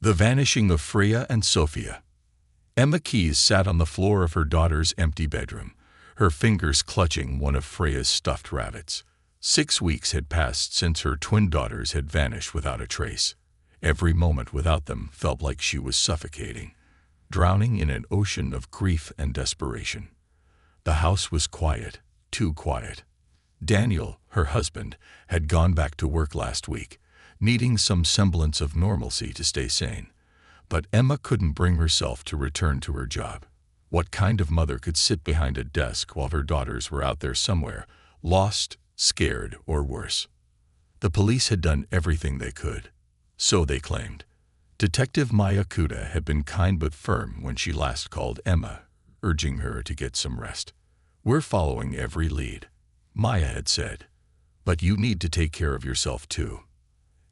The vanishing of Freya and Sophia. Emma Keyes sat on the floor of her daughter's empty bedroom, her fingers clutching one of Freya's stuffed rabbits. 6 weeks had passed since her twin daughters had vanished without a trace. Every moment without them felt like she was suffocating, drowning in an ocean of grief and desperation. The house was quiet, too quiet. Daniel, her husband, had gone back to work last week, needing some semblance of normalcy to stay sane. But Emma couldn't bring herself to return to her job. What kind of mother could sit behind a desk while her daughters were out there somewhere, lost, scared, or worse? The police had done everything they could. So they claimed. Detective Maya Kuda had been kind but firm when she last called Emma, urging her to get some rest. "We're following every lead," Maya had said. "But you need to take care of yourself too."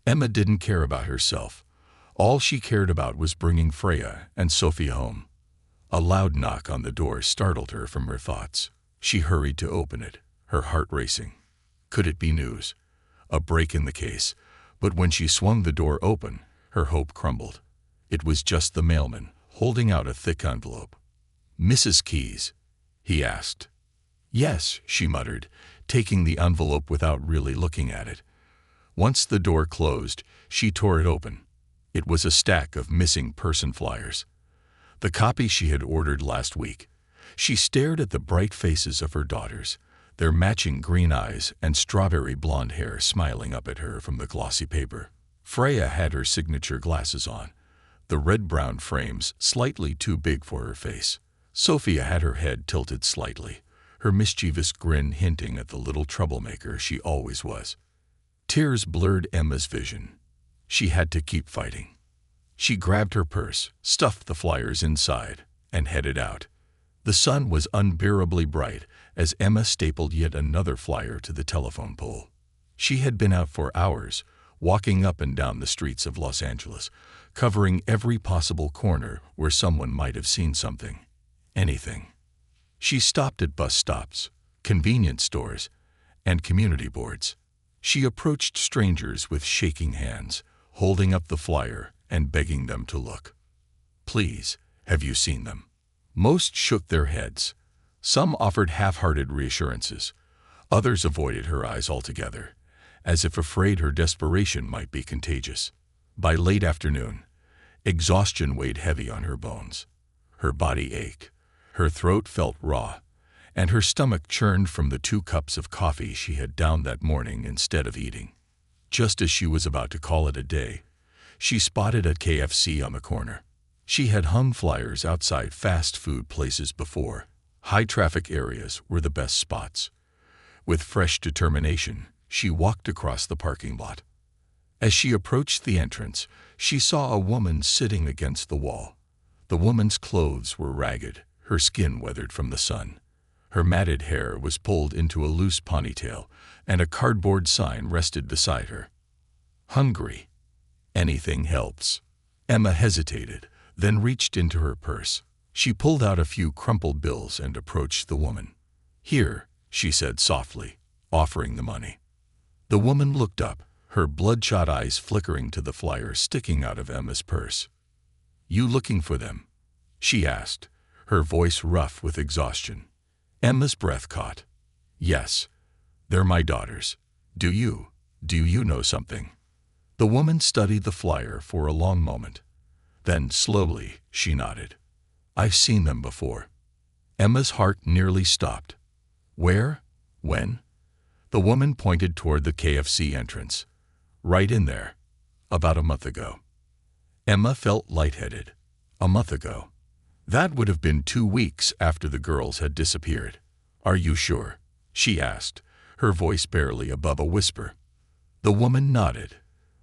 Emma didn't care about herself. All she cared about was bringing Freya and Sophia home. A loud knock on the door startled her from her thoughts. She hurried to open it, her heart racing. Could it be news? A break in the case? But when she swung the door open, her hope crumbled. It was just the mailman, holding out a thick envelope. "Mrs. Keyes?" he asked. "Yes," she muttered, taking the envelope without really looking at it. Once the door closed, she tore it open. It was a stack of missing person flyers. The copy she had ordered last week. She stared at the bright faces of her daughters, their matching green eyes and strawberry blonde hair smiling up at her from the glossy paper. Freya had her signature glasses on, the red-brown frames slightly too big for her face. Sophia had her head tilted slightly, her mischievous grin hinting at the little troublemaker she always was. Tears blurred Emma's vision. She had to keep fighting. She grabbed her purse, stuffed the flyers inside, and headed out. The sun was unbearably bright as Emma stapled yet another flyer to the telephone pole. She had been out for hours, walking up and down the streets of Los Angeles, covering every possible corner where someone might have seen something. Anything. She stopped at bus stops, convenience stores, and community boards. She approached strangers with shaking hands, holding up the flyer and begging them to look. "Please, have you seen them?" Most shook their heads. Some offered half-hearted reassurances. Others avoided her eyes altogether, as if afraid her desperation might be contagious. By late afternoon, exhaustion weighed heavy on her bones. Her body ached, her throat felt raw, and her stomach churned from the 2 cups of coffee she had downed that morning instead of eating. Just as she was about to call it a day, she spotted a KFC on the corner. She had hung flyers outside fast food places before. High-traffic areas were the best spots. With fresh determination, she walked across the parking lot. As she approached the entrance, she saw a woman sitting against the wall. The woman's clothes were ragged, her skin weathered from the sun. Her matted hair was pulled into a loose ponytail, and a cardboard sign rested beside her. "Hungry. Anything helps." Emma hesitated, then reached into her purse. She pulled out a few crumpled bills and approached the woman. "Here," she said softly, offering the money. The woman looked up, her bloodshot eyes flickering to the flyer sticking out of Emma's purse. "You looking for them?" she asked, her voice rough with exhaustion. Emma's breath caught. "Yes, they're my daughters. Do you know something?" The woman studied the flyer for a long moment. Then, slowly, she nodded. "I've seen them before." Emma's heart nearly stopped. "Where? When?" The woman pointed toward the KFC entrance. "Right in there. About a month ago." Emma felt lightheaded. A month ago. That would have been 2 weeks after the girls had disappeared. "Are you sure?" she asked, her voice barely above a whisper. The woman nodded.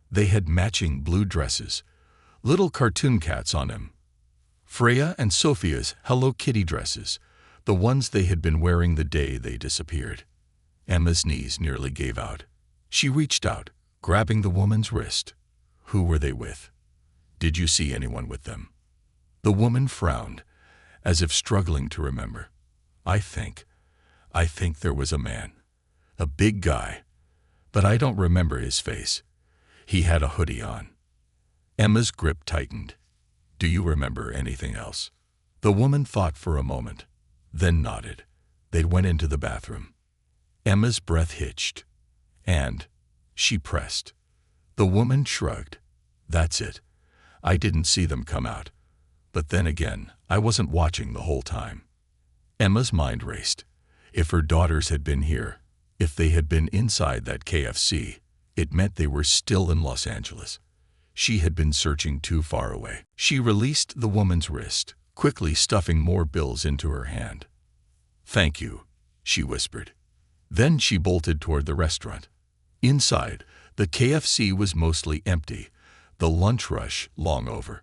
They had matching blue dresses, little cartoon cats on them. Freya and Sophia's Hello Kitty dresses, the ones they had been wearing the day they disappeared. Emma's knees nearly gave out. She reached out, grabbing the woman's wrist. "Who were they with? Did you see anyone with them?" The woman frowned, as if struggling to remember. I think there was a man. A big guy. But I don't remember his face. He had a hoodie on." Emma's grip tightened. Do you remember anything else? The woman thought for a moment, then nodded. They went into the bathroom. Emma's breath hitched. And she pressed. The woman shrugged. That's it. I didn't see them come out. But then again, I wasn't watching the whole time. Emma's mind raced. If her daughters had been here, if they had been inside that KFC, it meant they were still in Los Angeles. She had been searching too far away. She released the woman's wrist, quickly stuffing more bills into her hand. Thank you, she whispered. Then she bolted toward the restaurant. Inside, the KFC was mostly empty, the lunch rush long over.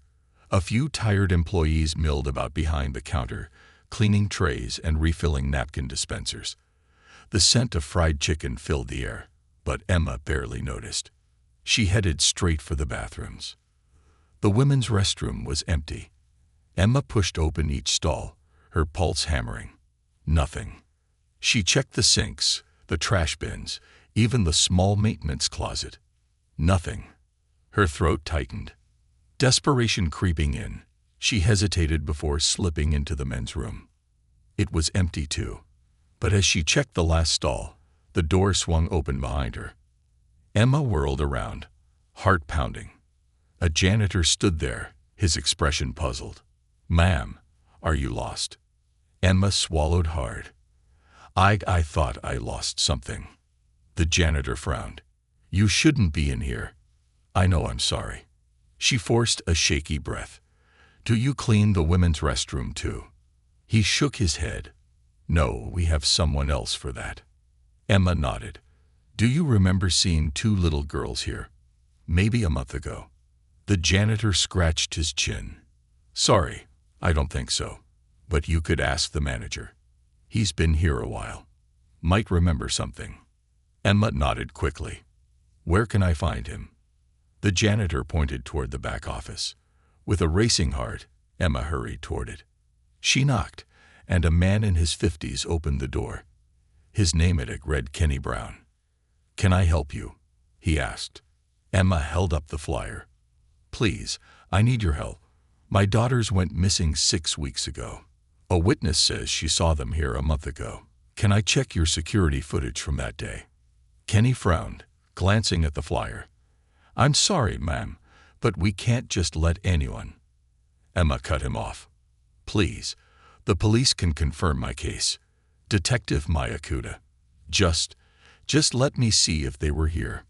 A few tired employees milled about behind the counter, cleaning trays and refilling napkin dispensers. The scent of fried chicken filled the air, but Emma barely noticed. She headed straight for the bathrooms. The women's restroom was empty. Emma pushed open each stall, her pulse hammering. Nothing. She checked the sinks, the trash bins, even the small maintenance closet. Nothing. Her throat tightened. Desperation creeping in, she hesitated before slipping into the men's room. It was empty too. But as she checked the last stall, the door swung open behind her. Emma whirled around, heart pounding. A janitor stood there, his expression puzzled. Ma'am, are you lost? Emma swallowed hard. I thought I lost something. The janitor frowned. You shouldn't be in here. I know, I'm sorry. She forced a shaky breath. Do you clean the women's restroom too? He shook his head. No, we have someone else for that. Emma nodded. Do you remember seeing two little girls here? Maybe a month ago. The janitor scratched his chin. Sorry, I don't think so. But you could ask the manager. He's been here a while. Might remember something. Emma nodded quickly. Where can I find him? The janitor pointed toward the back office. With a racing heart, Emma hurried toward it. She knocked, and a man in his 50s opened the door. His name at it read Kenny Brown. Can I help you? He asked. Emma held up the flyer. Please, I need your help. My daughters went missing 6 weeks ago. A witness says she saw them here a month ago. Can I check your security footage from that day? Kenny frowned, glancing at the flyer. I'm sorry, ma'am, but we can't just let anyone. Emma cut him off. Please, the police can confirm my case. Detective Mayakuta. Just let me see if they were here.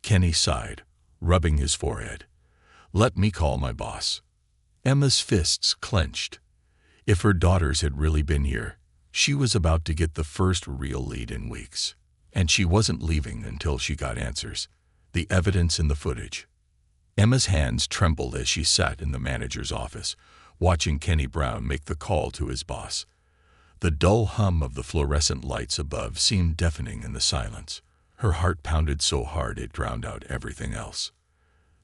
Kenny sighed, rubbing his forehead. Let me call my boss. Emma's fists clenched. If her daughters had really been here, she was about to get the first real lead in weeks. And she wasn't leaving until she got answers. The evidence in the footage. Emma's hands trembled as she sat in the manager's office, watching Kenny Brown make the call to his boss. The dull hum of the fluorescent lights above seemed deafening in the silence. Her heart pounded so hard it drowned out everything else.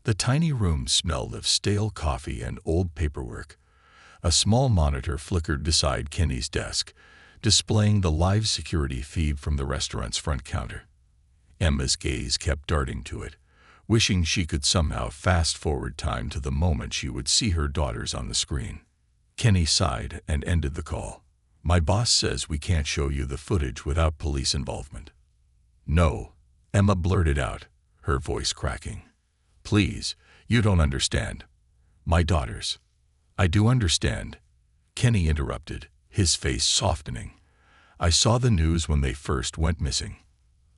The tiny room smelled of stale coffee and old paperwork. A small monitor flickered beside Kenny's desk, displaying the live security feed from the restaurant's front counter. Emma's gaze kept darting to it, wishing she could somehow fast-forward time to the moment she would see her daughters on the screen. Kenny sighed and ended the call. My boss says we can't show you the footage without police involvement. No, Emma blurted out, her voice cracking. Please, you don't understand. My daughters. I do understand. Kenny interrupted, his face softening. I saw the news when they first went missing.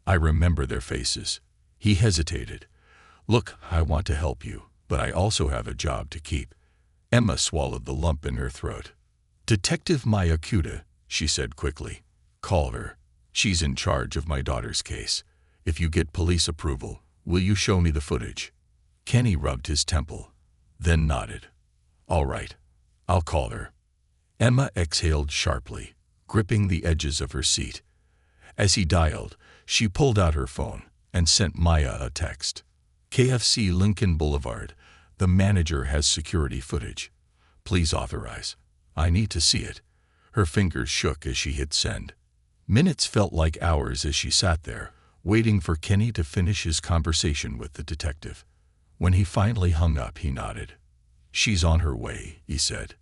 I remember their faces. He hesitated. Look, I want to help you, but I also have a job to keep. Emma swallowed the lump in her throat. Detective Mayakuta, she said quickly. Call her. She's in charge of my daughter's case. If you get police approval, will you show me the footage? Kenny rubbed his temple, then nodded. All right, I'll call her. Emma exhaled sharply, gripping the edges of her seat. As he dialed, she pulled out her phone and sent Maya a text. KFC Lincoln Boulevard. The manager has security footage. Please authorize. I need to see it. Her fingers shook as she hit send. Minutes felt like hours as she sat there, waiting for Kenny to finish his conversation with the detective. When he finally hung up, he nodded. "She's on her way," he said.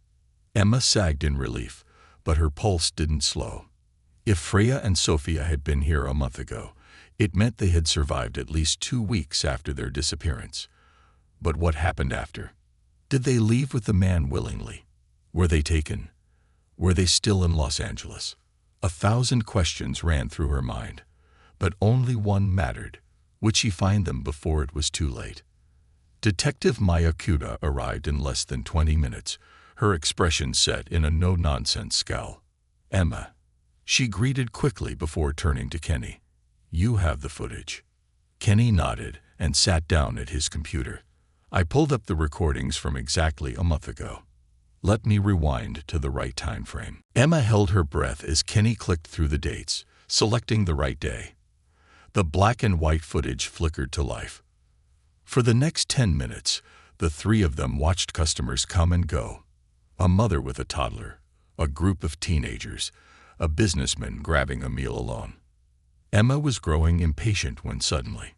Emma sagged in relief, but her pulse didn't slow. If Freya and Sophia had been here a month ago, it meant they had survived at least 2 weeks after their disappearance. But what happened after? Did they leave with the man willingly? Were they taken? Were they still in Los Angeles? 1,000 questions ran through her mind, but only one mattered. Would she find them before it was too late? Detective Maya Kuda arrived in less than 20 minutes, her expression set in a no-nonsense scowl. "Emma," she greeted quickly before turning to Kenny. "You have the footage." Kenny nodded and sat down at his computer. "I pulled up the recordings from exactly a month ago. Let me rewind to the right time frame." Emma held her breath as Kenny clicked through the dates, selecting the right day. The black and white footage flickered to life. For the next 10 minutes, the three of them watched customers come and go. A mother with a toddler, a group of teenagers, a businessman grabbing a meal alone. Emma was growing impatient when suddenly,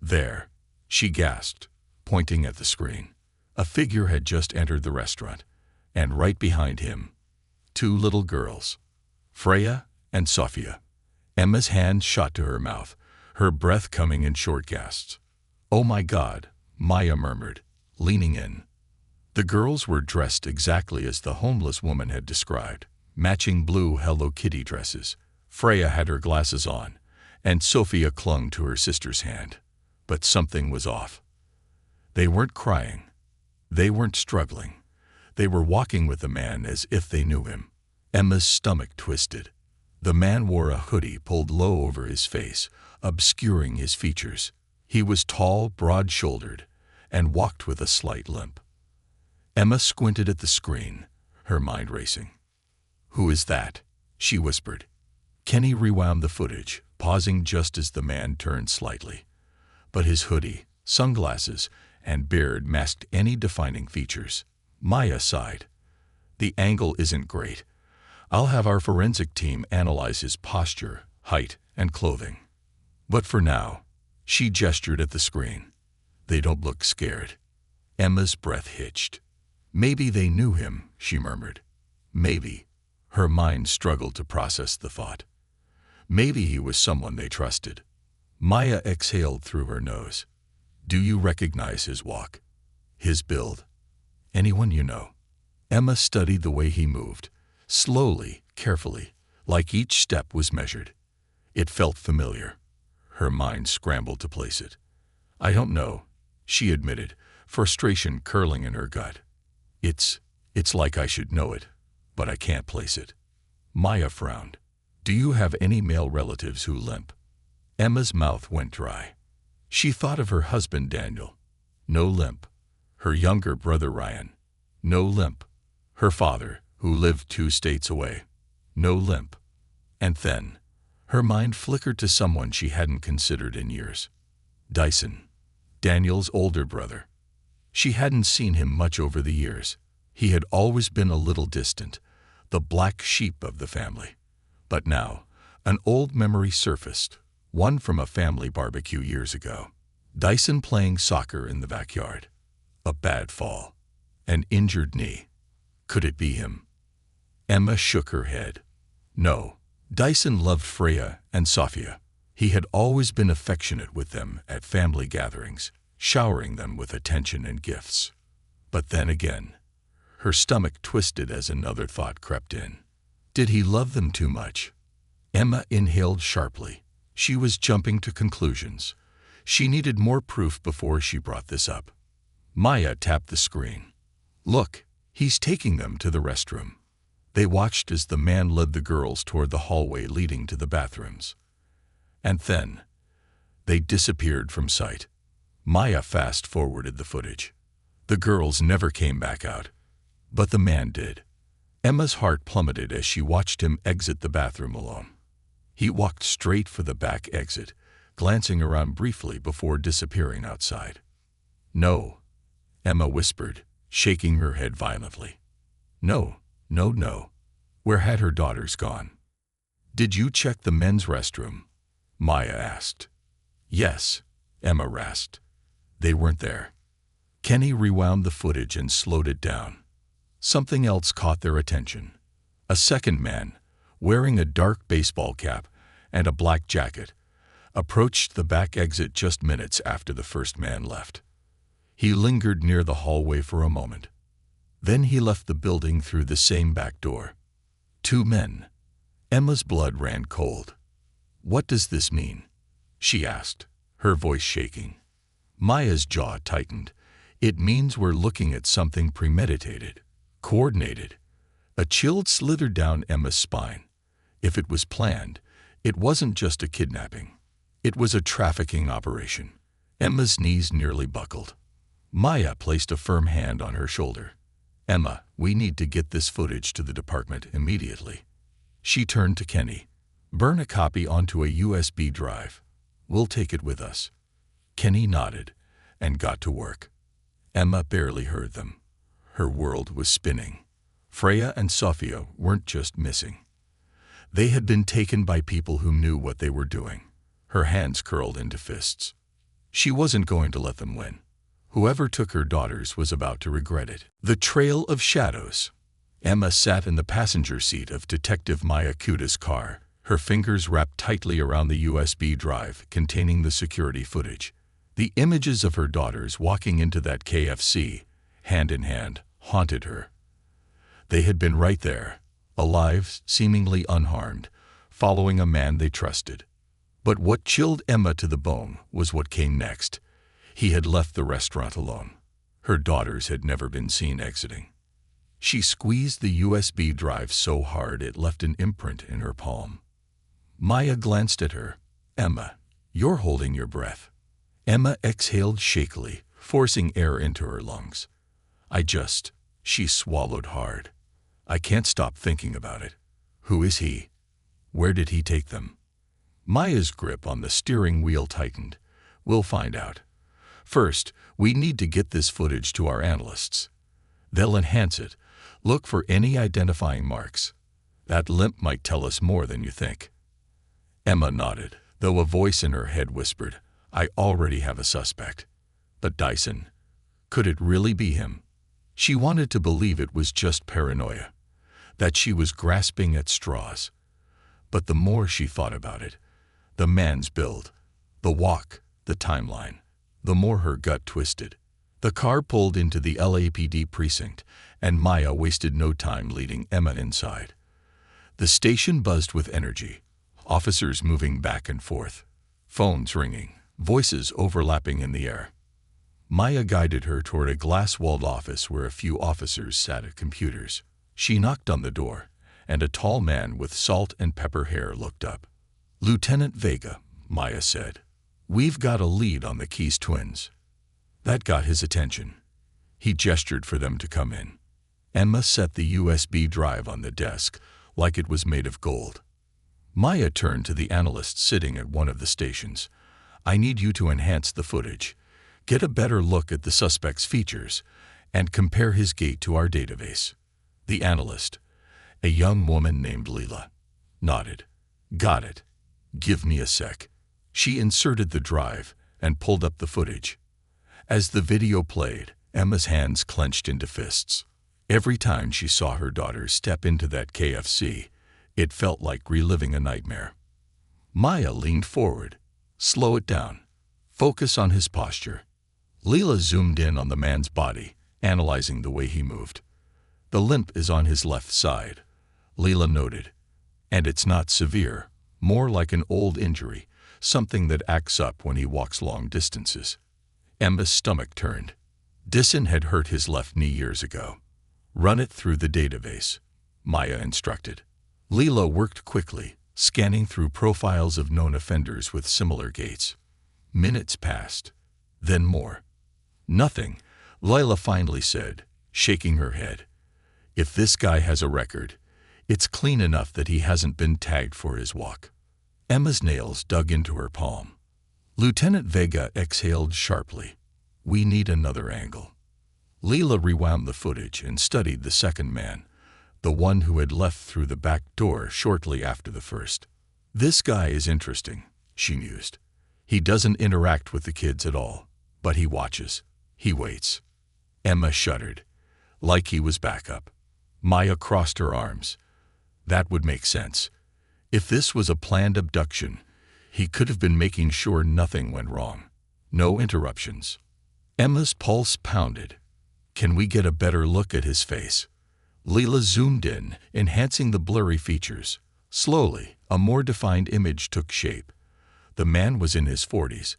"There," she gasped, pointing at the screen. A figure had just entered the restaurant, and right behind him, 2 little girls, Freya and Sophia. Emma's hand shot to her mouth, her breath coming in short gasps. "Oh my God," Maya murmured, leaning in. The girls were dressed exactly as the homeless woman had described, matching blue Hello Kitty dresses. Freya had her glasses on, and Sophia clung to her sister's hand. But something was off. They weren't crying. They weren't struggling. They were walking with the man as if they knew him. Emma's stomach twisted. The man wore a hoodie pulled low over his face, obscuring his features. He was tall, broad-shouldered, and walked with a slight limp. Emma squinted at the screen, her mind racing. "Who is that?" she whispered. Kenny rewound the footage, pausing just as the man turned slightly. But his hoodie, sunglasses, and beard masked any defining features. Maya sighed. "The angle isn't great. I'll have our forensic team analyze his posture, height, and clothing. But for now," she gestured at the screen, "they don't look scared." Emma's breath hitched. "Maybe they knew him," she murmured. "Maybe." Her mind struggled to process the thought. Maybe he was someone they trusted. Maya exhaled through her nose. "Do you recognize his walk? His build? Anyone you know?" Emma studied the way he moved, slowly, carefully, like each step was measured. It felt familiar. Her mind scrambled to place it. "I don't know," she admitted, frustration curling in her gut. It's like I should know it, but I can't place it." Maya frowned. "Do you have any male relatives who limp?" Emma's mouth went dry. She thought of her husband Daniel. No limp. Her younger brother Ryan. No limp. Her father, who lived 2 states away. No limp. And then, her mind flickered to someone she hadn't considered in years. Dyson, Daniel's older brother. She hadn't seen him much over the years. He had always been a little distant, the black sheep of the family. But now, an old memory surfaced, one from a family barbecue years ago. Dyson playing soccer in the backyard. A bad fall. An injured knee. Could it be him? Emma shook her head. No. Dyson loved Freya and Sophia. He had always been affectionate with them at family gatherings, showering them with attention and gifts. But then again, her stomach twisted as another thought crept in. Did he love them too much? Emma inhaled sharply. She was jumping to conclusions. She needed more proof before she brought this up. Maya tapped the screen. "Look, he's taking them to the restroom." They watched as the man led the girls toward the hallway leading to the bathrooms. And then, they disappeared from sight. Maya fast-forwarded the footage. The girls never came back out. But the man did. Emma's heart plummeted as she watched him exit the bathroom alone. He walked straight for the back exit, glancing around briefly before disappearing outside. "No," Emma whispered, shaking her head violently. No. Where had her daughters gone? "Did you check the men's restroom?" Maya asked. "Yes," Emma rasped. "They weren't there." Kenny rewound the footage and slowed it down. Something else caught their attention. A second man, wearing a dark baseball cap and a black jacket, approached the back exit just minutes after the first man left. He lingered near the hallway for a moment. Then he left the building through the same back door. 2 men. Emma's blood ran cold. "What does this mean?" she asked, her voice shaking. Maya's jaw tightened. "It means we're looking at something premeditated, coordinated." A chill slithered down Emma's spine. If it was planned, it wasn't just a kidnapping. It was a trafficking operation. Emma's knees nearly buckled. Maya placed a firm hand on her shoulder. "Emma, we need to get this footage to the department immediately." She turned to Kenny. "Burn a copy onto a USB drive. We'll take it with us." Kenny nodded and got to work. Emma barely heard them. Her world was spinning. Freya and Sofia weren't just missing. They had been taken by people who knew what they were doing. Her hands curled into fists. She wasn't going to let them win. Whoever took her daughters was about to regret it. The Trail of Shadows. Emma sat in the passenger seat of Detective Maya Kuta's car, her fingers wrapped tightly around the USB drive containing the security footage. The images of her daughters walking into that KFC, hand in hand, haunted her. They had been right there, alive, seemingly unharmed, following a man they trusted. But what chilled Emma to the bone was what came next. He had left the restaurant alone. Her daughters had never been seen exiting. She squeezed the USB drive so hard it left an imprint in her palm. Maya glanced at her. "Emma, you're holding your breath." Emma exhaled shakily, forcing air into her lungs. She swallowed hard. "I can't stop thinking about it. Who is he? Where did he take them?" Maya's grip on the steering wheel tightened. "We'll find out. First, we need to get this footage to our analysts. They'll enhance it, look for any identifying marks. That limp might tell us more than you think." Emma nodded, though a voice in her head whispered, "I already have a suspect." But Dyson, could it really be him? She wanted to believe it was just paranoia, that she was grasping at straws. But the more she thought about it, the man's build, the walk, the timeline, the more her gut twisted. The car pulled into the LAPD precinct, and Maya wasted no time leading Emma inside. The station buzzed with energy, officers moving back and forth, phones ringing, voices overlapping in the air. Maya guided her toward a glass-walled office where a few officers sat at computers. She knocked on the door, and a tall man with salt and pepper hair looked up. "Lieutenant Vega," Maya said. "We've got a lead on the Keys twins." That got his attention. He gestured for them to come in. Emma set the USB drive on the desk like it was made of gold. Maya turned to the analyst sitting at one of the stations. "I need you to enhance the footage, get a better look at the suspect's features, and compare his gait to our database." The analyst, a young woman named Leela, nodded. "Got it. Give me a sec." She inserted the drive and pulled up the footage. As the video played, Emma's hands clenched into fists. Every time she saw her daughters step into that KFC, it felt like reliving a nightmare. Maya leaned forward. "Slow it down. Focus on his posture." Leela zoomed in on the man's body, analyzing the way he moved. "The limp is on his left side," Leela noted. "And it's not severe, more like an old injury, something that acts up when he walks long distances." Emma's stomach turned. Dyson had hurt his left knee years ago. "Run it through the database," Maya instructed. Leela worked quickly, scanning through profiles of known offenders with similar gaits. Minutes passed, then more. "Nothing," Leila finally said, shaking her head. "If this guy has a record, it's clean enough that he hasn't been tagged for his walk." Emma's nails dug into her palm. Lieutenant Vega exhaled sharply. "We need another angle." Leela rewound the footage and studied the second man, the one who had left through the back door shortly after the first. "This guy is interesting," she mused. "He doesn't interact with the kids at all, but he watches. He waits." Emma shuddered, like he was backup. Maya crossed her arms. That would make sense. If this was a planned abduction, he could have been making sure nothing went wrong. No interruptions. Emma's pulse pounded. Can we get a better look at his face? Leela zoomed in, enhancing the blurry features. Slowly, a more defined image took shape. The man was in his 40s,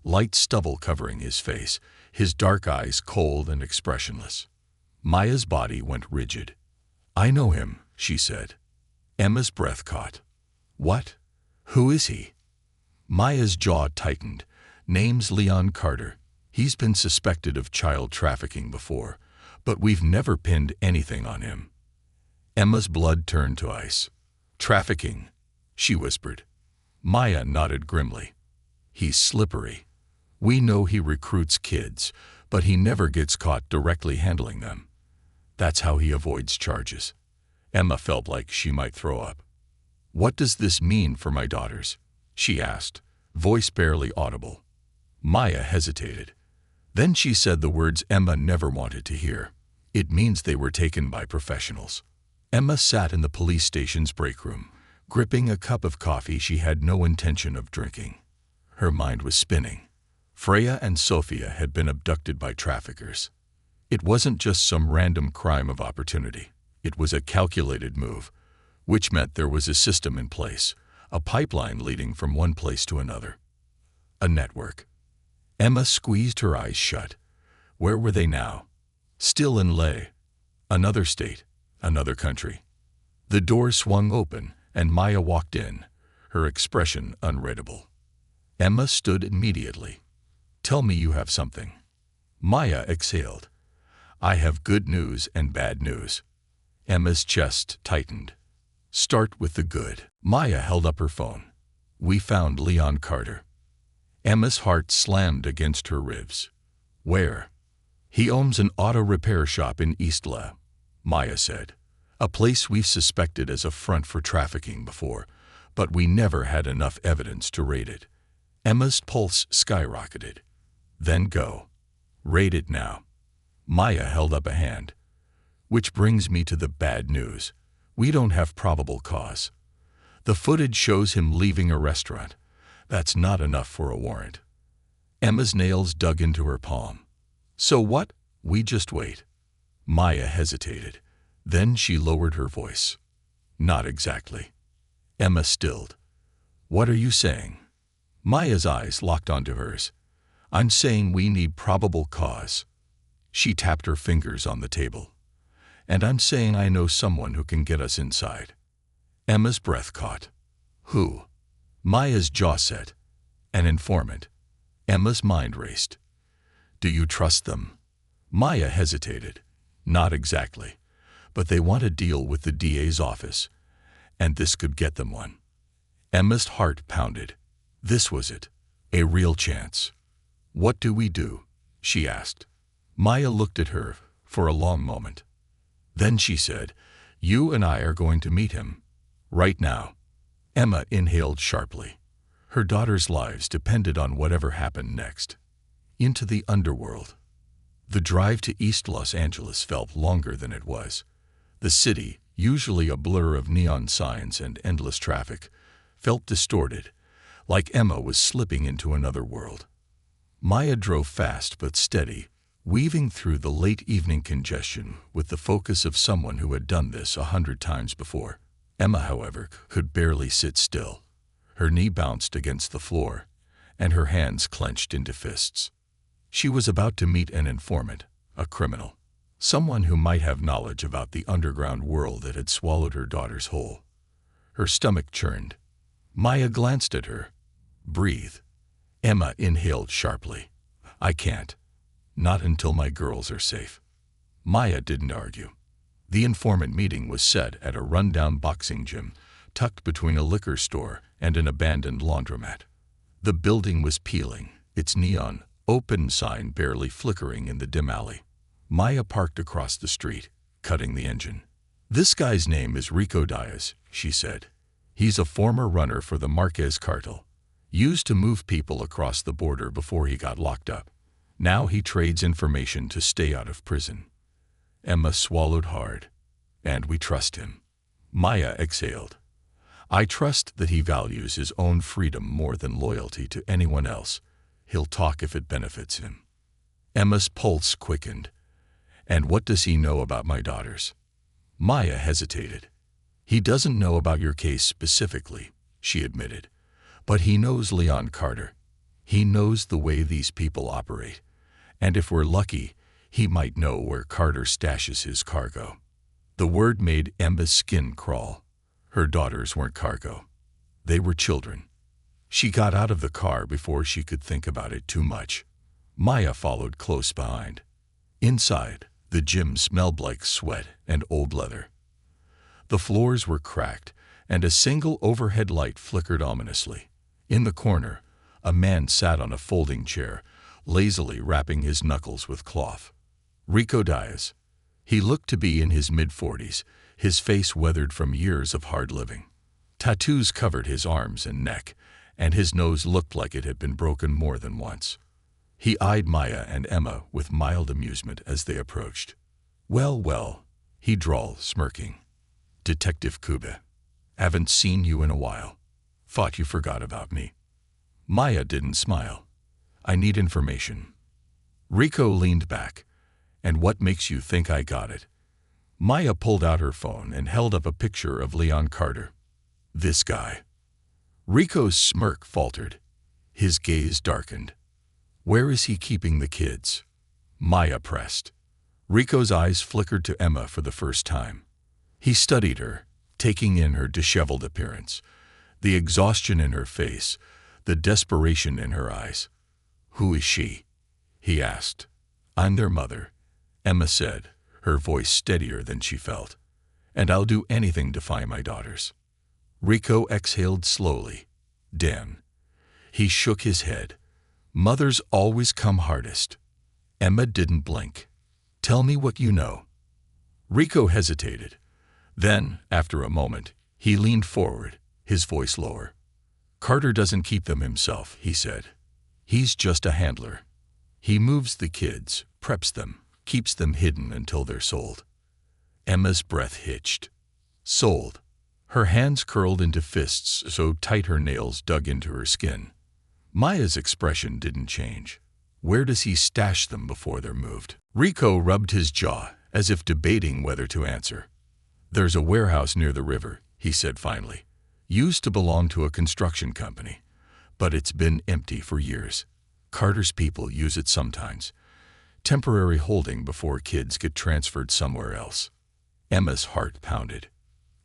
light stubble covering his face, his dark eyes cold and expressionless. Maya's body went rigid. I know him, she said. Emma's breath caught. What? Who is he? Maya's jaw tightened. Name's Leon Carter. He's been suspected of child trafficking before, but we've never pinned anything on him. Emma's blood turned to ice. Trafficking, she whispered. Maya nodded grimly. He's slippery. We know he recruits kids, but he never gets caught directly handling them. That's how he avoids charges. Emma felt like she might throw up. What does this mean for my daughters? She asked, voice barely audible. Maya hesitated. Then she said the words Emma never wanted to hear. It means they were taken by professionals. Emma sat in the police station's break room, gripping a cup of coffee she had no intention of drinking. Her mind was spinning. Freya and Sophia had been abducted by traffickers. It wasn't just some random crime of opportunity. It was a calculated move, which meant there was a system in place, a pipeline leading from one place to another. A network. Emma squeezed her eyes shut. Where were they now? Still in Leh. Another state, another country. The door swung open, and Maya walked in, her expression unreadable. Emma stood immediately. Tell me you have something. Maya exhaled. I have good news and bad news. Emma's chest tightened. Start with the good. Maya held up her phone. We found Leon Carter. Emma's heart slammed against her ribs. Where? He owns an auto repair shop in East Leh, Maya said. A place we've suspected as a front for trafficking before, but we never had enough evidence to raid it. Emma's pulse skyrocketed. Then go. Raid it now. Maya held up a hand. Which brings me to the bad news. We don't have probable cause. The footage shows him leaving a restaurant. That's not enough for a warrant. Emma's nails dug into her palm. So what? We just wait. Maya hesitated. Then she lowered her voice. Not exactly. Emma stilled. What are you saying? Maya's eyes locked onto hers. I'm saying we need probable cause. She tapped her fingers on the table. And I'm saying I know someone who can get us inside. Emma's breath caught. Who? Maya's jaw set. An informant. Emma's mind raced. Do you trust them? Maya hesitated. Not exactly. But they want a deal with the DA's office. And this could get them one. Emma's heart pounded. This was it. A real chance. What do we do? She asked. Maya looked at her for a long moment. Then she said, You and I are going to meet him. Right now. Emma inhaled sharply. Her daughters' lives depended on whatever happened next. Into the underworld. The drive to East Los Angeles felt longer than it was. The city, usually a blur of neon signs and endless traffic, felt distorted, like Emma was slipping into another world. Maya drove fast but steady, weaving through the late evening congestion with the focus of someone who had done this 100 times before. Emma, however, could barely sit still. Her knee bounced against the floor, and her hands clenched into fists. She was about to meet an informant, a criminal, someone who might have knowledge about the underground world that had swallowed her daughters whole. Her stomach churned. Maya glanced at her. Breathe. Emma inhaled sharply. I can't. Not until my girls are safe. Maya didn't argue. The informant meeting was set at a rundown boxing gym, tucked between a liquor store and an abandoned laundromat. The building was peeling, its neon, open sign barely flickering in the dim alley. Maya parked across the street, cutting the engine. This guy's name is Rico Diaz, she said. He's a former runner for the Marquez cartel, used to move people across the border before he got locked up. Now he trades information to stay out of prison. Emma swallowed hard. And we trust him. Maya exhaled. I trust that he values his own freedom more than loyalty to anyone else. He'll talk if it benefits him. Emma's pulse quickened. And what does he know about my daughters? Maya hesitated. He doesn't know about your case specifically, she admitted. But he knows Leon Carter. He knows the way these people operate. And if we're lucky, he might know where Carter stashes his cargo. The word made Emma's skin crawl. Her daughters weren't cargo. They were children. She got out of the car before she could think about it too much. Maya followed close behind. Inside, the gym smelled like sweat and old leather. The floors were cracked, and a single overhead light flickered ominously. In the corner, a man sat on a folding chair, lazily wrapping his knuckles with cloth. Rico Diaz. He looked to be in his mid-40s, his face weathered from years of hard living. Tattoos covered his arms and neck, and his nose looked like it had been broken more than once. He eyed Maya and Emma with mild amusement as they approached. Well, well, he drawled, smirking. Detective Kube. Haven't seen you in a while. Thought you forgot about me. Maya didn't smile. I need information. Rico leaned back. And what makes you think I got it? Maya pulled out her phone and held up a picture of Leon Carter. This guy. Rico's smirk faltered. His gaze darkened. Where is he keeping the kids? Maya pressed. Rico's eyes flickered to Emma for the first time. He studied her, taking in her disheveled appearance, the exhaustion in her face, the desperation in her eyes. Who is she? He asked. I'm their mother, Emma said, her voice steadier than she felt. And I'll do anything to find my daughters. Rico exhaled slowly. Damn. He shook his head. Mothers always come hardest. Emma didn't blink. Tell me what you know. Rico hesitated. Then, after a moment, he leaned forward, his voice lower. Carter doesn't keep them himself, he said. He's just a handler. He moves the kids, preps them, keeps them hidden until they're sold. Emma's breath hitched. Sold. Her hands curled into fists so tight her nails dug into her skin. Maya's expression didn't change. Where does he stash them before they're moved? Rico rubbed his jaw, as if debating whether to answer. There's a warehouse near the river, he said finally. Used to belong to a construction company, but it's been empty for years. Carter's people use it sometimes. Temporary holding before kids get transferred somewhere else. Emma's heart pounded.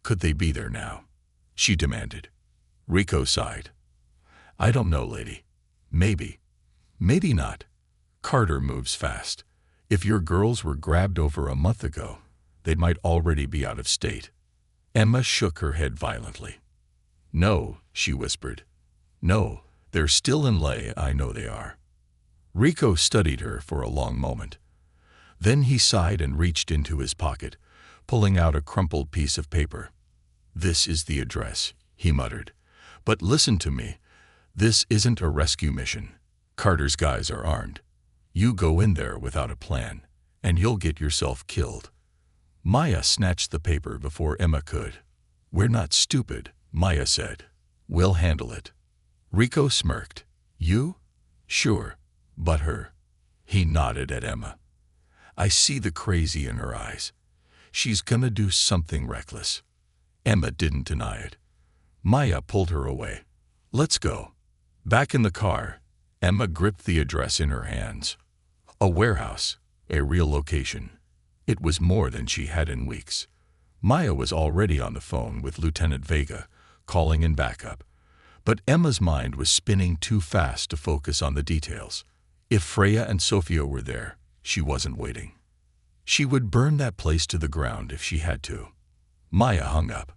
Could they be there now? She demanded. Rico sighed. I don't know, lady. Maybe. Maybe not. Carter moves fast. If your girls were grabbed over a month ago, they might already be out of state. Emma shook her head violently. No, she whispered. No, they're still in lay, I know they are. Rico studied her for a long moment. Then he sighed and reached into his pocket, pulling out a crumpled piece of paper. This is the address, he muttered. But listen to me. This isn't a rescue mission. Carter's guys are armed. You go in there without a plan, and you'll get yourself killed. Maya snatched the paper before Emma could. We're not stupid, Maya said. We'll handle it. Rico smirked. You? Sure. But her. He nodded at Emma. I see the crazy in her eyes. She's gonna do something reckless. Emma didn't deny it. Maya pulled her away. Let's go. Back in the car, Emma gripped the address in her hands. A warehouse, a real location. It was more than she had in weeks. Maya was already on the phone with Lieutenant Vega, calling in backup. But Emma's mind was spinning too fast to focus on the details. If Freya and Sophia were there, she wasn't waiting. She would burn that place to the ground if she had to. Maya hung up.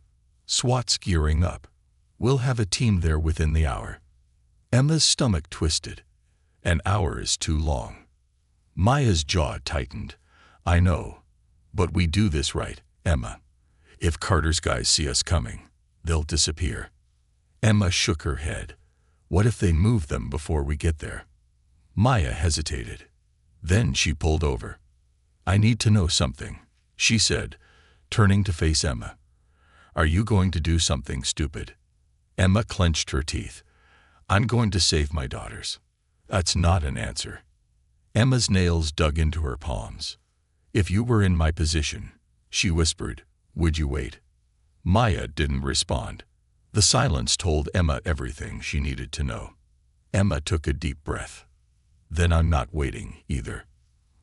SWAT's gearing up. We'll have a team there within the hour. Emma's stomach twisted. An hour is too long. Maya's jaw tightened. I know. But we do this right, Emma. If Carter's guys see us coming, they'll disappear. Emma shook her head. What if they move them before we get there? Maya hesitated. Then she pulled over. "I need to know something," she said, turning to face Emma. "Are you going to do something stupid?" Emma clenched her teeth. "I'm going to save my daughters." "That's not an answer." Emma's nails dug into her palms. "If you were in my position," she whispered, "would you wait?" Maya didn't respond. The silence told Emma everything she needed to know. Emma took a deep breath. "Then I'm not waiting either."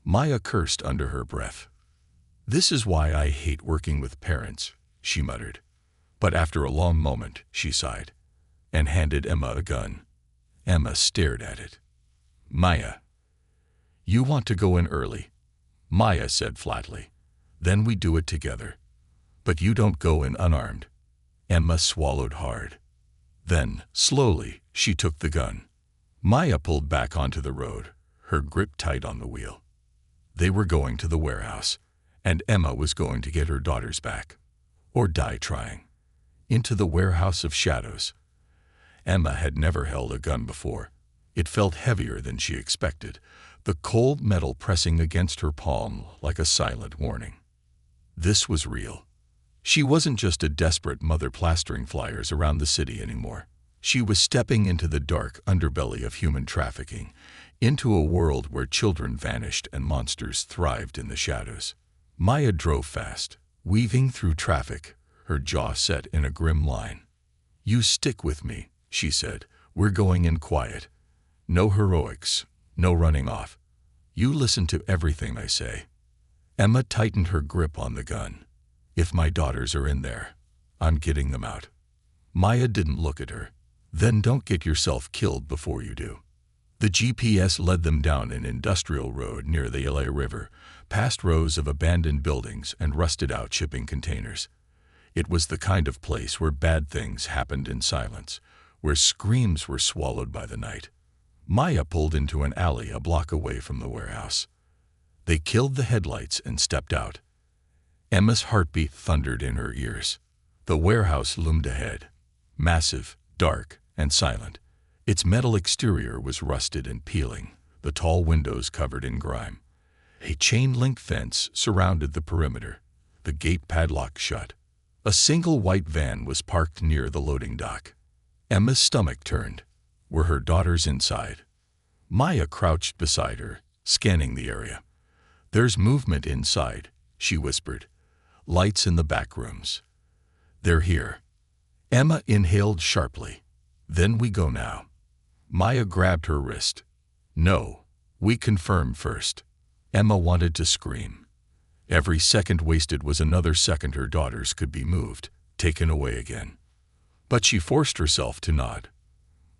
Maya cursed under her breath. "This is why I hate working with parents," she muttered. But after a long moment, she sighed and handed Emma a gun. Emma stared at it. "Maya, you want to go in early," Maya said flatly. "Then we do it together. But you don't go in unarmed." Emma swallowed hard. Then, slowly, she took the gun. Maya pulled back onto the road, her grip tight on the wheel. They were going to the warehouse, and Emma was going to get her daughters back. Or die trying. Into the warehouse of shadows. Emma had never held a gun before. It felt heavier than she expected, the cold metal pressing against her palm like a silent warning. This was real. She wasn't just a desperate mother plastering flyers around the city anymore. She was stepping into the dark underbelly of human trafficking, into a world where children vanished and monsters thrived in the shadows. Maya drove fast, weaving through traffic, her jaw set in a grim line. "You stick with me," she said. "We're going in quiet. No heroics, no running off. You listen to everything I say." Emma tightened her grip on the gun. "If my daughters are in there, I'm getting them out." Maya didn't look at her. "Then don't get yourself killed before you do." The GPS led them down an industrial road near the LA River, past rows of abandoned buildings and rusted-out shipping containers. It was the kind of place where bad things happened in silence, where screams were swallowed by the night. Maya pulled into an alley a block away from the warehouse. They killed the headlights and stepped out. Emma's heartbeat thundered in her ears. The warehouse loomed ahead, massive, dark, and silent. Its metal exterior was rusted and peeling, the tall windows covered in grime. A chain-link fence surrounded the perimeter, the gate padlocked shut. A single white van was parked near the loading dock. Emma's stomach turned. Were her daughters inside? Maya crouched beside her, scanning the area. "There's movement inside," she whispered. "Lights in the back rooms. They're here." Emma inhaled sharply. "Then we go now." Maya grabbed her wrist. "No, we confirm first." Emma wanted to scream. Every second wasted was another second her daughters could be moved, taken away again. But she forced herself to nod.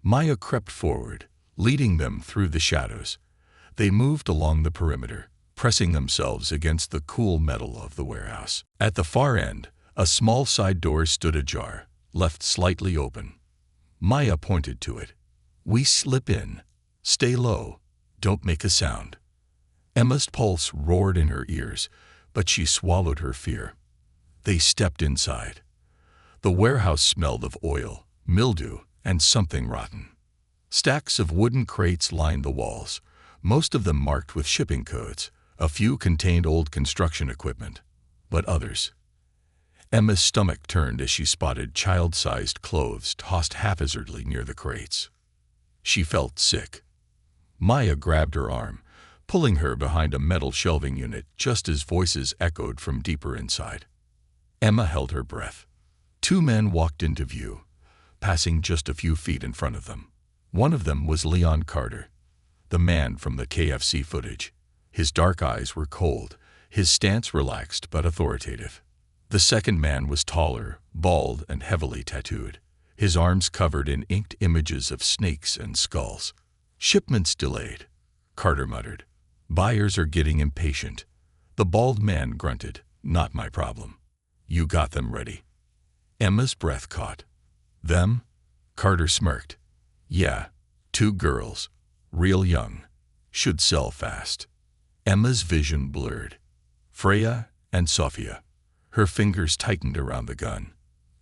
Maya crept forward, leading them through the shadows. They moved along the perimeter, pressing themselves against the cool metal of the warehouse. At the far end, a small side door stood ajar, left slightly open. Maya pointed to it. "We slip in. Stay low. Don't make a sound." Emma's pulse roared in her ears, but she swallowed her fear. They stepped inside. The warehouse smelled of oil, mildew, and something rotten. Stacks of wooden crates lined the walls, most of them marked with shipping codes. A few contained old construction equipment, but others. Emma's stomach turned as she spotted child-sized clothes tossed haphazardly near the crates. She felt sick. Maya grabbed her arm, pulling her behind a metal shelving unit just as voices echoed from deeper inside. Emma held her breath. Two men walked into view, passing just a few feet in front of them. One of them was Leon Carter, the man from the KFC footage. His dark eyes were cold, his stance relaxed but authoritative. The second man was taller, bald, and heavily tattooed, his arms covered in inked images of snakes and skulls. "Shipments delayed," Carter muttered. "Buyers are getting impatient." The bald man grunted. "Not my problem." "You got them ready." Emma's breath caught. "Them?" Carter smirked. "Yeah, 2 girls, real young, should sell fast." Emma's vision blurred. Freya and Sofia. Her fingers tightened around the gun.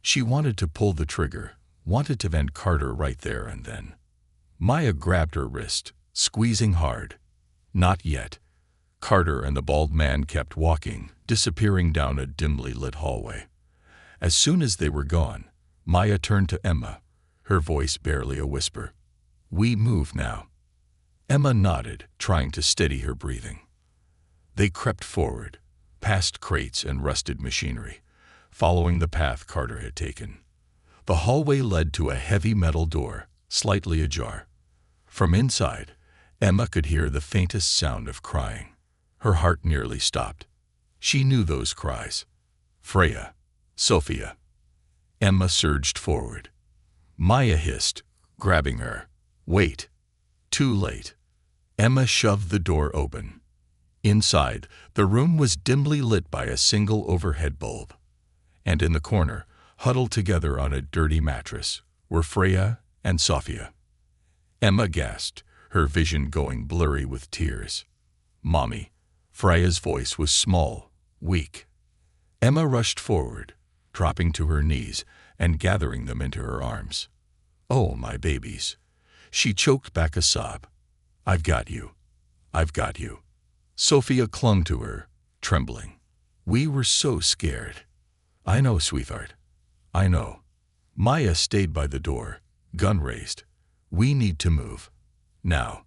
She wanted to pull the trigger, wanted to end Carter right there and then. Maya grabbed her wrist, squeezing hard. "Not yet." Carter and the bald man kept walking, disappearing down a dimly lit hallway. As soon as they were gone, Maya turned to Emma, her voice barely a whisper. "We move now." Emma nodded, trying to steady her breathing. They crept forward, past crates and rusted machinery, following the path Carter had taken. The hallway led to a heavy metal door, slightly ajar. From inside, Emma could hear the faintest sound of crying. Her heart nearly stopped. She knew those cries. Freya, Sophia. Emma surged forward. Maya hissed, grabbing her. "Wait." Too late. Emma shoved the door open. Inside, the room was dimly lit by a single overhead bulb. And in the corner, huddled together on a dirty mattress, were Freya and Sophia. Emma gasped, her vision going blurry with tears. "Mommy." Freya's voice was small, weak. Emma rushed forward, dropping to her knees and gathering them into her arms. "Oh, my babies." She choked back a sob. "I've got you. I've got you." Sophia clung to her, trembling. "We were so scared." "I know, sweetheart. I know." Maya stayed by the door, gun raised. "We need to move. Now."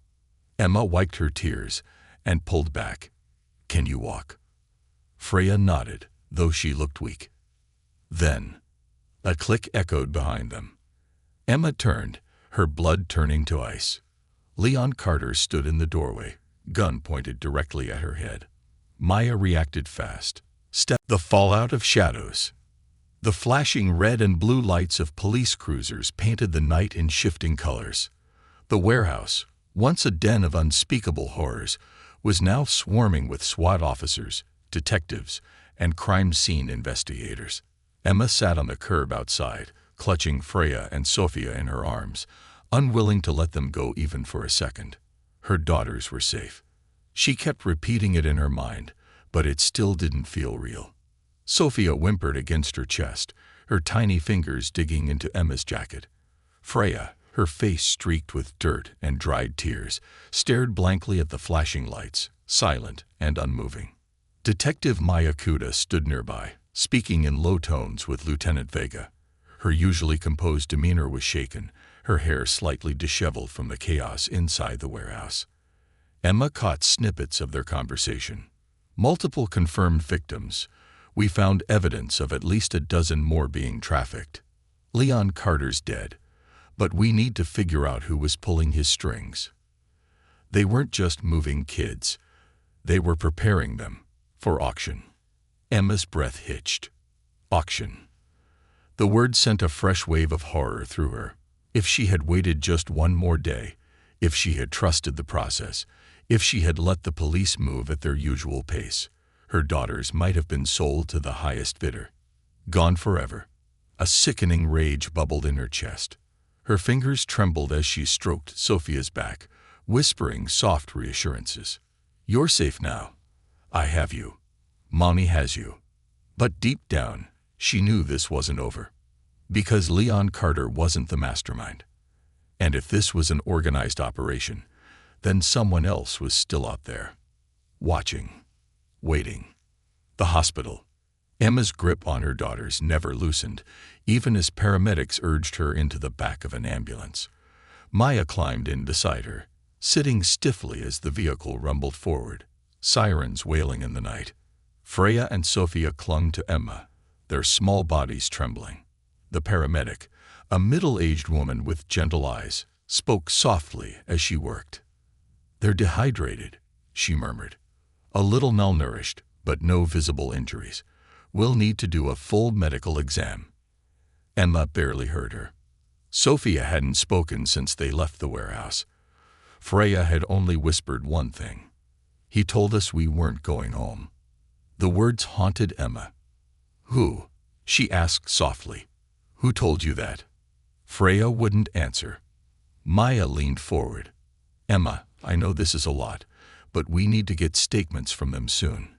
Emma wiped her tears and pulled back. "Can you walk?" Freya nodded, though she looked weak. Then, a click echoed behind them. Emma turned, her blood turning to ice. Leon Carter stood in the doorway, gun pointed directly at her head. Maya reacted fast. The fallout of shadows. The flashing red and blue lights of police cruisers painted the night in shifting colors. The warehouse, once a den of unspeakable horrors, was now swarming with SWAT officers, detectives, and crime scene investigators. Emma sat on the curb outside, clutching Freya and Sophia in her arms, unwilling to let them go even for a second. Her daughters were safe. She kept repeating it in her mind, but it still didn't feel real. Sophia whimpered against her chest, her tiny fingers digging into Emma's jacket. Freya, her face streaked with dirt and dried tears, stared blankly at the flashing lights, silent and unmoving. Detective Maya Kuda stood nearby, speaking in low tones with Lieutenant Vega. Her usually composed demeanor was shaken, her hair slightly disheveled from the chaos inside the warehouse. Emma caught snippets of their conversation. "Multiple confirmed victims. We found evidence of at least a dozen more being trafficked. Leon Carter's dead, but we need to figure out who was pulling his strings." They weren't just moving kids. They were preparing them for auction. Emma's breath hitched. Auction. The word sent a fresh wave of horror through her. If she had waited just one more day, if she had trusted the process, if she had let the police move at their usual pace, her daughters might have been sold to the highest bidder. Gone forever. A sickening rage bubbled in her chest. Her fingers trembled as she stroked Sophia's back, whispering soft reassurances. "You're safe now. I have you. Mommy has you." But deep down, she knew this wasn't over. Because Leon Carter wasn't the mastermind. And if this was an organized operation, then someone else was still out there. Watching. Waiting. The hospital. Emma's grip on her daughters never loosened, even as paramedics urged her into the back of an ambulance. Maya climbed in beside her, sitting stiffly as the vehicle rumbled forward, sirens wailing in the night. Freya and Sophia clung to Emma, their small bodies trembling. The paramedic, a middle-aged woman with gentle eyes, spoke softly as she worked. "They're dehydrated," she murmured. "A little malnourished, but no visible injuries. We'll need to do a full medical exam." Emma barely heard her. Sophia hadn't spoken since they left the warehouse. Freya had only whispered one thing. "He told us we weren't going home." The words haunted Emma. "Who?" she asked softly. "Who told you that?" Freya wouldn't answer. Maya leaned forward. "Emma, I know this is a lot, but we need to get statements from them soon.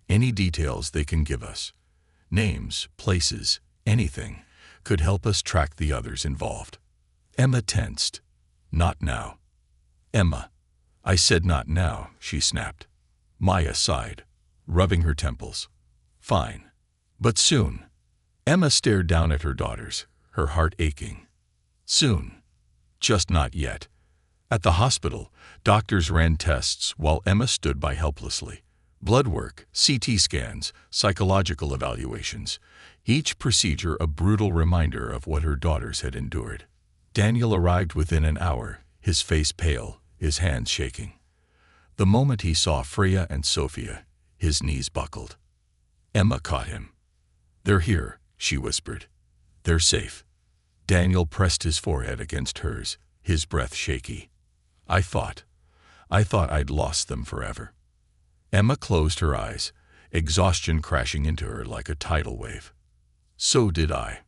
Any details they can give us, names, places, anything, could help us track the others involved." Emma tensed. "Not now." "Emma." "I said not now," she snapped. Maya sighed, rubbing her temples. Fine. But soon. Emma stared down at her daughters, her heart aching. Soon. Just not yet. At the hospital, doctors ran tests while Emma stood by helplessly. Blood work, CT scans, psychological evaluations. Each procedure a brutal reminder of what her daughters had endured. Daniel arrived within an hour, his face pale, his hands shaking. The moment he saw Freya and Sophia, his knees buckled. Emma caught him. "They're here," she whispered. "They're safe." Daniel pressed his forehead against hers, his breath shaky. I thought I'd lost them forever." Emma closed her eyes, exhaustion crashing into her like a tidal wave. So did I.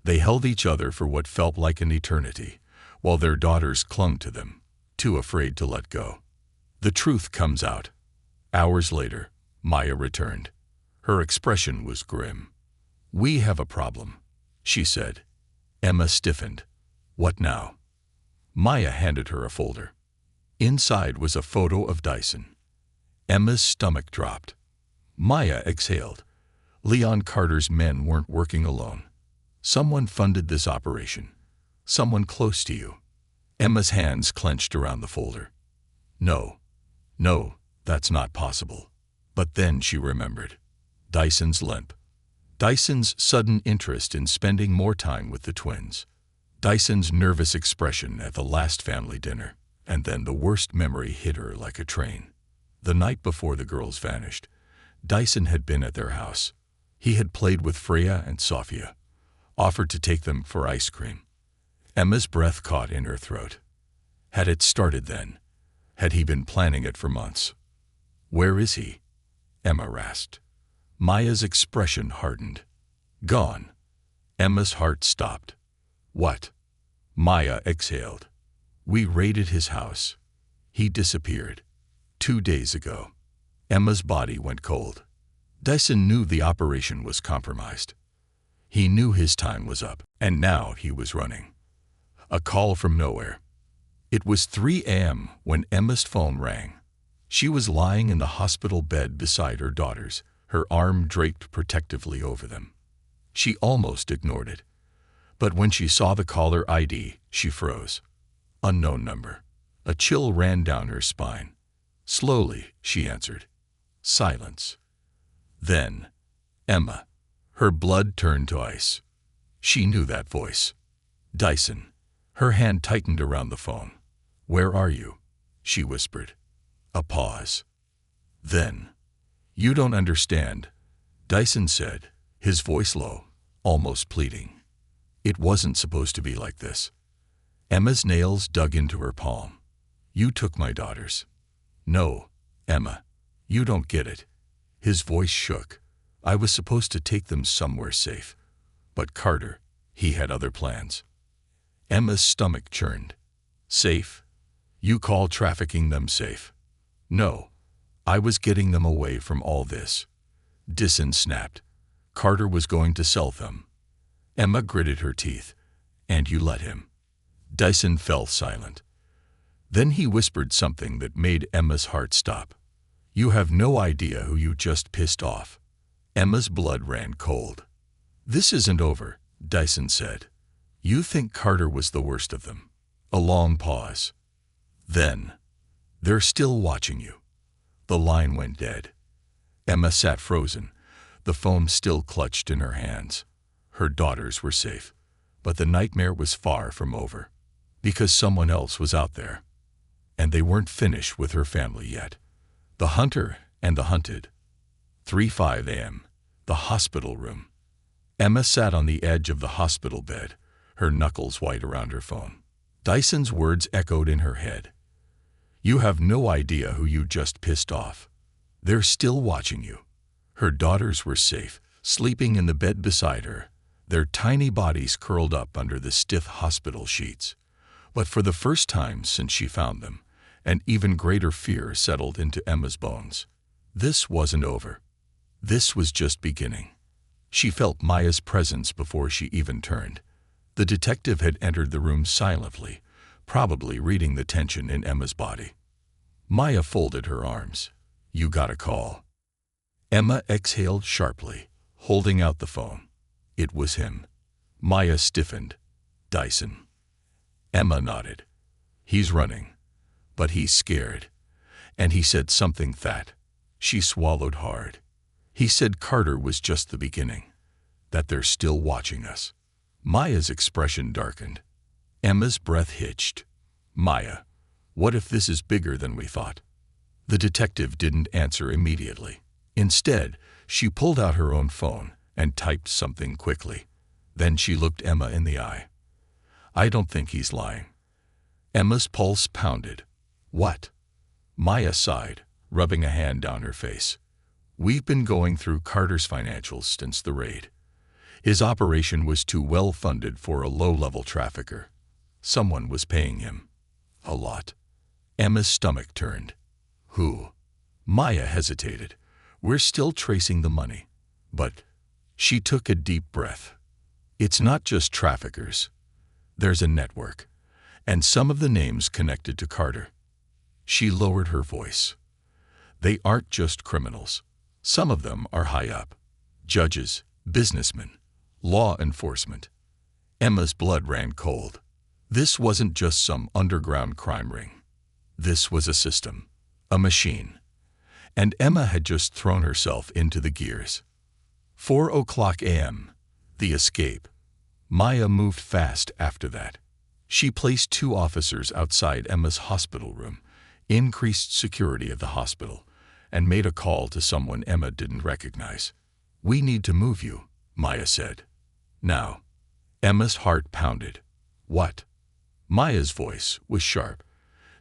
They held each other for what felt like an eternity, while their daughters clung to them, too afraid to let go. The truth comes out. Hours later, Maya returned. Her expression was grim. "We have a problem," she said. Emma stiffened. "What now?" Maya handed her a folder. Inside was a photo of Dyson. Emma's stomach dropped. Maya exhaled. Leon Carter's men weren't working alone. Someone funded this operation. Someone close to you. Emma's hands clenched around the folder. No, that's not possible. But then she remembered. Dyson's limp. Dyson's sudden interest in spending more time with the twins. Dyson's nervous expression at the last family dinner. And then the worst memory hit her like a train. The night before the girls vanished, Dyson had been at their house. He had played with Freya and Sophia, offered to take them for ice cream. Emma's breath caught in her throat. Had it started then? Had he been planning it for months? "Where is he?" Emma rasped. Maya's expression hardened. "Gone." Emma's heart stopped. "What?" Maya exhaled. "We raided his house. He disappeared. 2 days ago." Emma's body went cold. Dyson knew the operation was compromised. He knew his time was up, and now he was running. A call from nowhere. It was 3 a.m. when Emma's phone rang. She was lying in the hospital bed beside her daughters, her arm draped protectively over them. She almost ignored it. But when she saw the caller ID, she froze. Unknown number. A chill ran down her spine. Slowly, she answered. Silence. Then, Emma. Her blood turned to ice. She knew that voice. Dyson. Her hand tightened around the phone. "Where are you?" she whispered. A pause. Then, "You don't understand," Dyson said, his voice low, almost pleading. "It wasn't supposed to be like this." Emma's nails dug into her palm. "You took my daughters." "No, Emma, you don't get it." His voice shook. "I was supposed to take them somewhere safe. But Carter, he had other plans." Emma's stomach churned. "Safe? You call trafficking them safe?" "No, I was getting them away from all this." Dyson snapped. "Carter was going to sell them." Emma gritted her teeth. "And you let him." Dyson fell silent. Then he whispered something that made Emma's heart stop. "You have no idea who you just pissed off." Emma's blood ran cold. "This isn't over," Dyson said. "You think Carter was the worst of them." A long pause. Then, "They're still watching you." The line went dead. Emma sat frozen, the phone still clutched in her hands. Her daughters were safe, but the nightmare was far from over. Because someone else was out there. And they weren't finished with her family yet. The hunter and the hunted. 3:05 a.m. The hospital room. Emma sat on the edge of the hospital bed, her knuckles white around her phone. Dyson's words echoed in her head. "You have no idea who you just pissed off. They're still watching you." Her daughters were safe, sleeping in the bed beside her, their tiny bodies curled up under the stiff hospital sheets. But for the first time since she found them, an even greater fear settled into Emma's bones. This wasn't over. This was just beginning. She felt Maya's presence before she even turned. The detective had entered the room silently, probably reading the tension in Emma's body. Maya folded her arms. "You got a call." Emma exhaled sharply, holding out the phone. It was him. Maya stiffened. "Dyson." Emma nodded. "He's running. But he's scared. And he said something fat." She swallowed hard. "He said Carter was just the beginning. That they're still watching us." Maya's expression darkened. Emma's breath hitched. "Maya, what if this is bigger than we thought?" The detective didn't answer immediately. Instead, she pulled out her own phone and typed something quickly. Then she looked Emma in the eye. "I don't think he's lying." Emma's pulse pounded. "What?" Maya sighed, rubbing a hand down her face. "We've been going through Carter's financials since the raid. His operation was too well funded for a low-level trafficker. Someone was paying him. A lot." Emma's stomach turned. "Who?" Maya hesitated. "We're still tracing the money. But..." She took a deep breath. "It's not just traffickers. There's a network. And some of the names connected to Carter." She lowered her voice. "They aren't just criminals. Some of them are high up. Judges, businessmen, law enforcement." Emma's blood ran cold. This wasn't just some underground crime ring. This was a system, a machine. And Emma had just thrown herself into the gears. 4:00 a.m. The escape. Maya moved fast after that. She placed 2 officers outside Emma's hospital room, increased security of the hospital, and made a call to someone Emma didn't recognize. "We need to move you," Maya said. "Now." Emma's heart pounded. "What?" Maya's voice was sharp.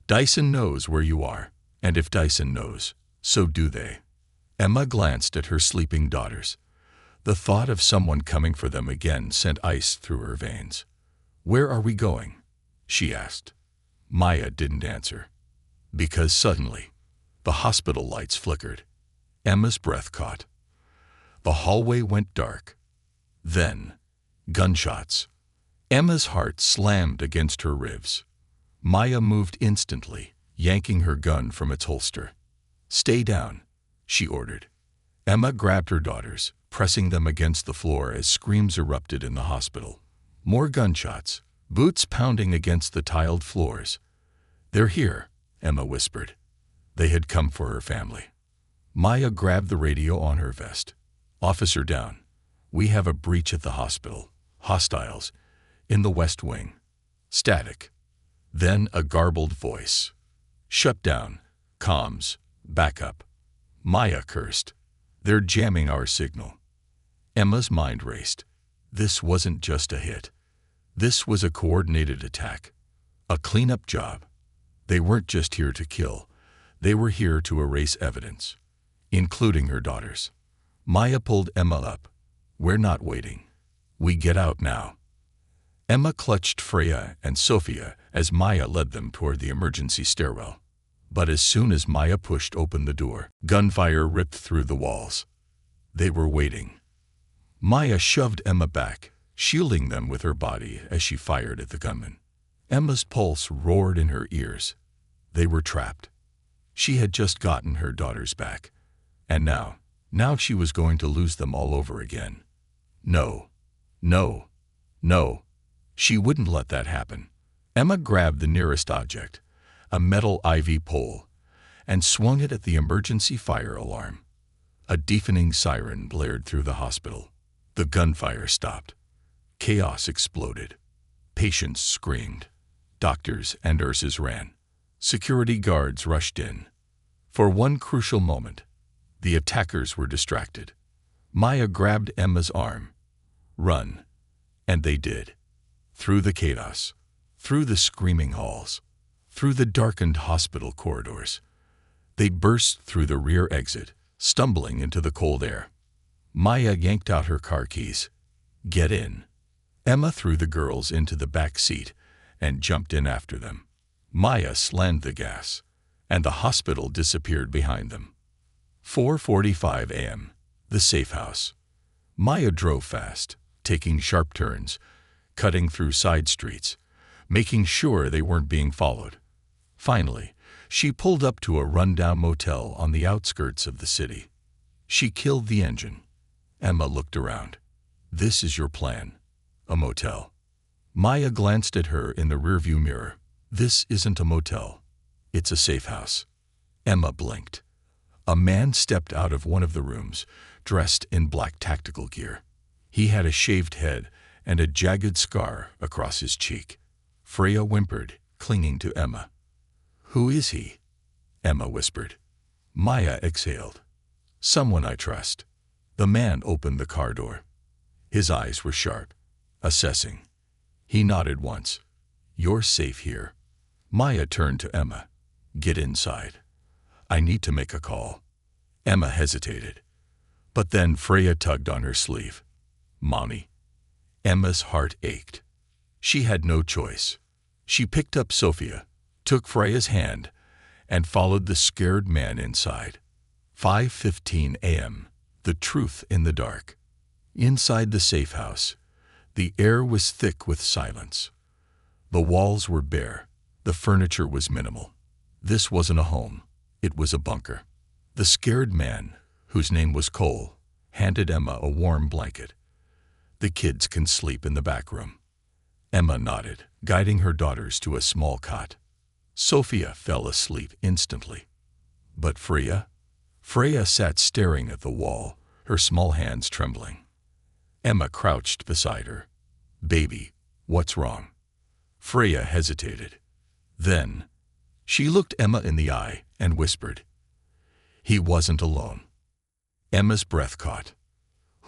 "Dyson knows where you are, and if Dyson knows, so do they." Emma glanced at her sleeping daughters. The thought of someone coming for them again sent ice through her veins. "Where are we going?" she asked. Maya didn't answer. Because suddenly, the hospital lights flickered. Emma's breath caught. The hallway went dark. Then, gunshots. Emma's heart slammed against her ribs. Maya moved instantly, yanking her gun from its holster. "Stay down," she ordered. Emma grabbed her daughters, pressing them against the floor as screams erupted in the hospital. More gunshots, boots pounding against the tiled floors. "They're here," Emma whispered. They had come for her family. Maya grabbed the radio on her vest. "Officer down. We have a breach at the hospital. Hostiles. In the West Wing." Static. Then a garbled voice. "Shut down. Comms. Back up." Maya cursed. "They're jamming our signal." Emma's mind raced. This wasn't just a hit. This was a coordinated attack. A cleanup job. They weren't just here to kill. They were here to erase evidence, including her daughters. Maya pulled Emma up. "We're not waiting. We get out now." Emma clutched Freya and Sophia as Maya led them toward the emergency stairwell. But as soon as Maya pushed open the door, gunfire ripped through the walls. They were waiting. Maya shoved Emma back, shielding them with her body as she fired at the gunmen. Emma's pulse roared in her ears. They were trapped. She had just gotten her daughters back. And now she was going to lose them all over again. No. No. No. She wouldn't let that happen. Emma grabbed the nearest object, a metal IV pole, and swung it at the emergency fire alarm. A deafening siren blared through the hospital. The gunfire stopped. Chaos exploded. Patients screamed. Doctors and nurses ran. Security guards rushed in. For one crucial moment, the attackers were distracted. Maya grabbed Emma's arm. "Run." And they did. Through the chaos, through the screaming halls, through the darkened hospital corridors. They burst through the rear exit, stumbling into the cold air. Maya yanked out her car keys. "Get in." Emma threw the girls into the back seat and jumped in after them. Maya slammed the gas, and the hospital disappeared behind them. 4:45 a.m. The safe house. Maya drove fast, taking sharp turns, cutting through side streets, making sure they weren't being followed. Finally, She pulled up to a rundown motel on the outskirts of the city. She killed the engine. Emma looked around. This is your plan? A motel? Maya glanced at her in the rearview mirror. This isn't a motel. It's a safe house. Emma blinked. A man stepped out of one of the rooms, dressed in black tactical gear. He had a shaved head and a jagged scar across his cheek. Freya whimpered, clinging to Emma. "Who is he?" Emma whispered. Maya exhaled. "Someone I trust." The man opened the car door. His eyes were sharp, assessing. He nodded once. "You're safe here." Maya turned to Emma. "Get inside. I need to make a call." Emma hesitated. But then Freya tugged on her sleeve. "Mommy." Emma's heart ached. She had no choice. She picked up Sophia, took Freya's hand, and followed the scared man inside. 5:15 a.m. The truth in the dark. Inside the safe house, the air was thick with silence. The walls were bare. The furniture was minimal. This wasn't a home. It was a bunker. The scared man, whose name was Cole, handed Emma a warm blanket. "The kids can sleep in the back room." Emma nodded, guiding her daughters to a small cot. Sophia fell asleep instantly. But Freya? Freya sat staring at the wall, her small hands trembling. Emma crouched beside her. "Baby, what's wrong?" Freya hesitated. Then, she looked Emma in the eye and whispered, "He wasn't alone." Emma's breath caught.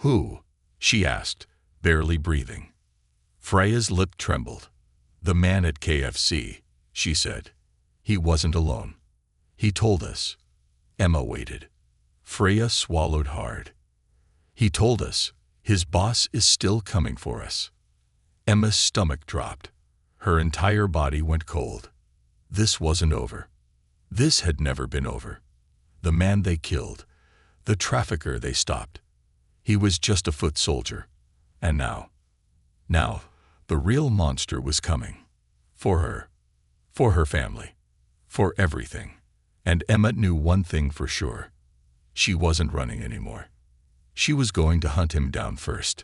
"Who?" she asked, barely breathing. Freya's lip trembled. "The man at KFC," she said. "He wasn't alone. He told us." Emma waited. Freya swallowed hard. "He told us his boss is still coming for us." Emma's stomach dropped. Her entire body went cold. This wasn't over. This had never been over. The man they killed, the trafficker they stopped, he was just a foot soldier. And now, the real monster was coming. For her family, for everything. And Emma knew one thing for sure. She wasn't running anymore. She was going to hunt him down first.